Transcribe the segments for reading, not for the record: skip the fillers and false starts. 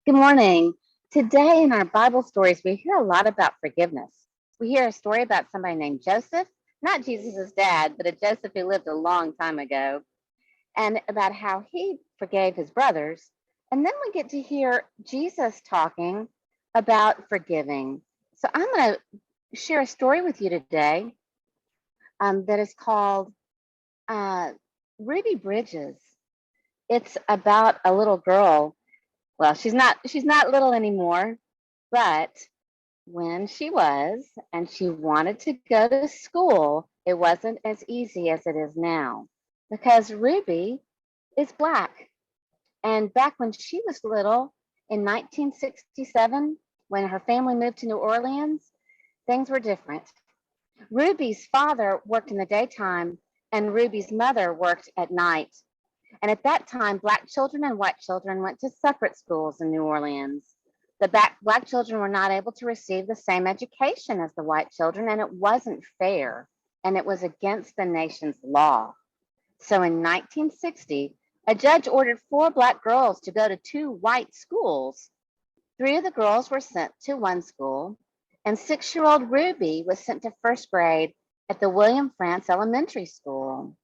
Good morning. Today in our Bible stories, we hear a lot about forgiveness. We hear a story about somebody named Joseph, not Jesus' dad, but a Joseph who lived a long time ago, and about how he forgave his brothers. And then we get to hear Jesus talking about forgiving. So I'm going to share a story with you today that is called uh, Ruby Bridges. It's about a little girl. Well, she's not little anymore, but when she was and she wanted to go to school, it wasn't as easy as it is now because Ruby is Black. And back when she was little in 1967, when her family moved to New Orleans, things were different. Ruby's father worked in the daytime and Ruby's mother worked at night. And at that time, Black children and white children went to separate schools in New Orleans. The Black children were not able to receive the same education as the white children, and it wasn't fair, and it was against the nation's law. So in 1960, a judge ordered 4 Black girls to go to 2 white schools. 3 of the girls were sent to one school, and 6-year-old Ruby was sent to first grade at the William Frantz Elementary School.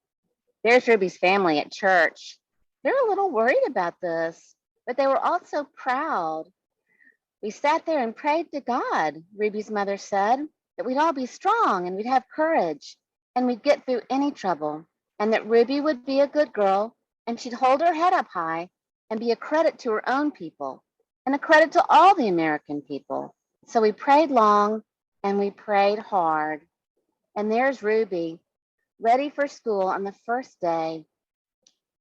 There's Ruby's family at church. They're a little worried about this, but they were also proud. We sat there and prayed to God, Ruby's mother said, that we'd all be strong and we'd have courage and we'd get through any trouble, and that Ruby would be a good girl and she'd hold her head up high and be a credit to her own people and a credit to all the American people. So we prayed long and we prayed hard. And there's Ruby, ready for school on the first day.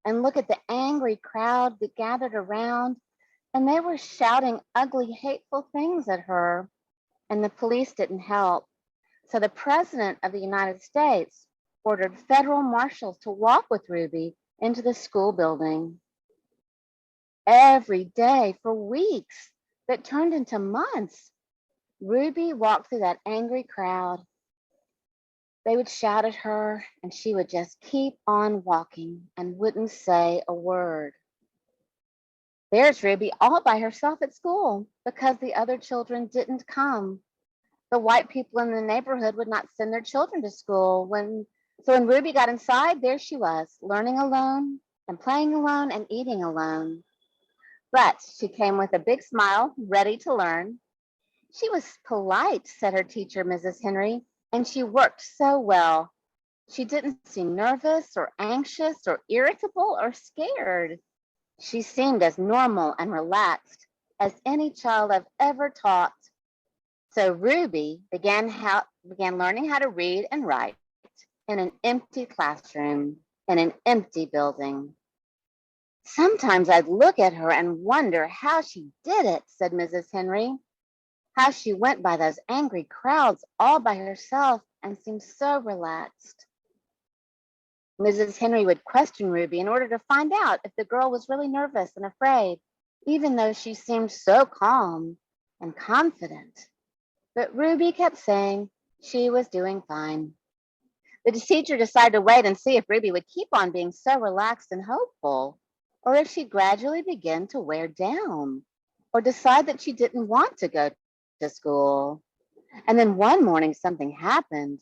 And look at the angry crowd that gathered around, and they were shouting ugly, hateful things at her, and the police didn't help. So the President of the United States ordered federal marshals to walk with Ruby into the school building. Every day for weeks that turned into months, Ruby walked through that angry crowd. They would shout at her, and she would just keep on walking and wouldn't say a word. There's Ruby all by herself at school because the other children didn't come. The white people in the neighborhood would not send their children to school. So when Ruby got inside, there she was, learning alone and playing alone and eating alone. But she came with a big smile, ready to learn. She was polite, said her teacher, Mrs. Henry, and she worked so well. She didn't seem nervous or anxious or irritable or scared. She seemed as normal and relaxed as any child I've ever taught. So Ruby began learning how to read and write in an empty classroom in an empty building. Sometimes I'd look at her and wonder how she did it, said Mrs. Henry, how she went by those angry crowds all by herself and seemed so relaxed. Mrs. Henry would question Ruby in order to find out if the girl was really nervous and afraid, even though she seemed so calm and confident. But Ruby kept saying she was doing fine. The teacher decided to wait and see if Ruby would keep on being so relaxed and hopeful, or if she'd gradually begin to wear down, or decide that she didn't want to go to school. And then one morning something happened.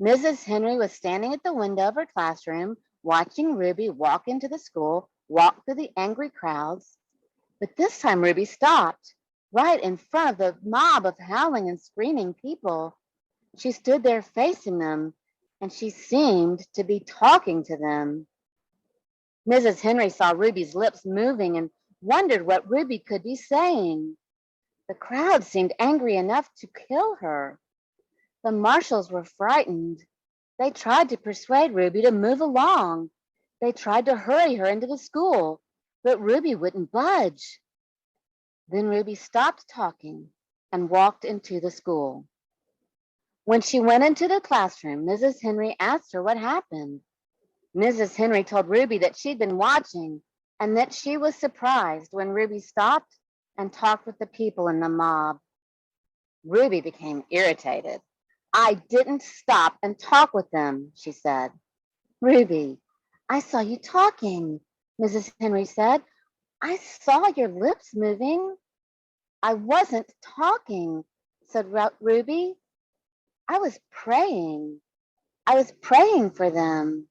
Mrs. Henry was standing at the window of her classroom, watching Ruby walk into the school, walk through the angry crowds. But this time Ruby stopped, right in front of the mob of howling and screaming people. She stood there facing them, and she seemed to be talking to them. Mrs. Henry saw Ruby's lips moving and wondered what Ruby could be saying. The crowd seemed angry enough to kill her. The marshals were frightened. They tried to persuade Ruby to move along. They tried to hurry her into the school, but Ruby wouldn't budge. Then Ruby stopped talking and walked into the school. When she went into the classroom, Mrs. Henry asked her what happened. Mrs. Henry told Ruby that she'd been watching and that she was surprised when Ruby stopped and talked with the people in the mob. Ruby became irritated. I didn't stop and talk with them, she said. Ruby, I saw you talking, Mrs. Henry said. I saw your lips moving. I wasn't talking, said Ruby. I was praying. I was praying for them.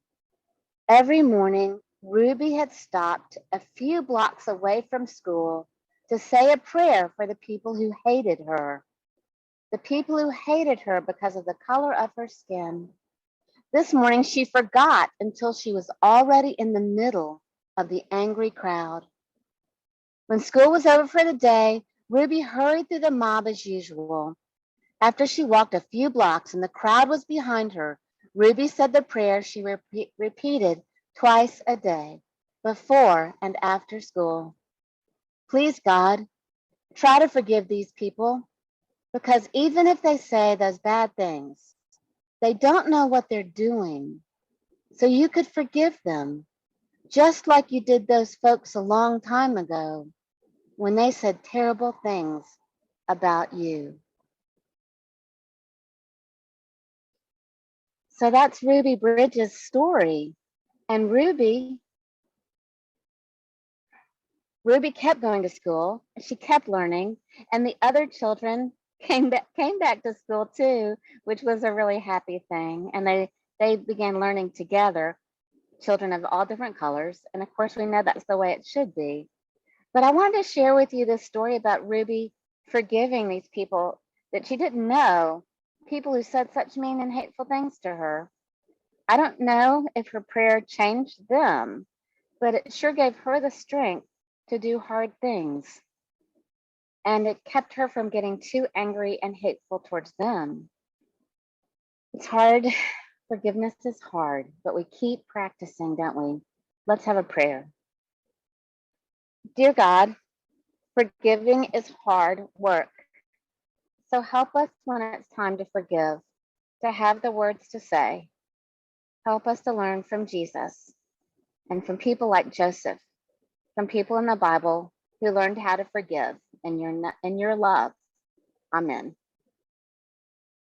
Every morning, Ruby had stopped a few blocks away from school to say a prayer for the people who hated her, the people who hated her because of the color of her skin. This morning, she forgot until she was already in the middle of the angry crowd. When school was over for the day, Ruby hurried through the mob as usual. After she walked a few blocks and the crowd was behind her, Ruby said the prayer she repeated twice a day, before and after school. Please, God, try to forgive these people, because even if they say those bad things, they don't know what they're doing. So you could forgive them, just like you did those folks a long time ago when they said terrible things about you. So that's Ruby Bridges' story. And Ruby kept going to school. She kept learning, and the other children came back to school too, which was a really happy thing. And they began learning together, children of all different colors. And of course, we know that's the way it should be. But I wanted to share with you this story about Ruby forgiving these people that she didn't know, people who said such mean and hateful things to her. I don't know if her prayer changed them, but it sure gave her the strength to do hard things. And it kept her from getting too angry and hateful towards them. It's hard. Forgiveness is hard, but we keep practicing, don't we? Let's have a prayer. Dear God, forgiving is hard work. So help us when it's time to forgive, to have the words to say. Help us to learn from Jesus and from people like Joseph, from people in the Bible who learned how to forgive in your love. Amen.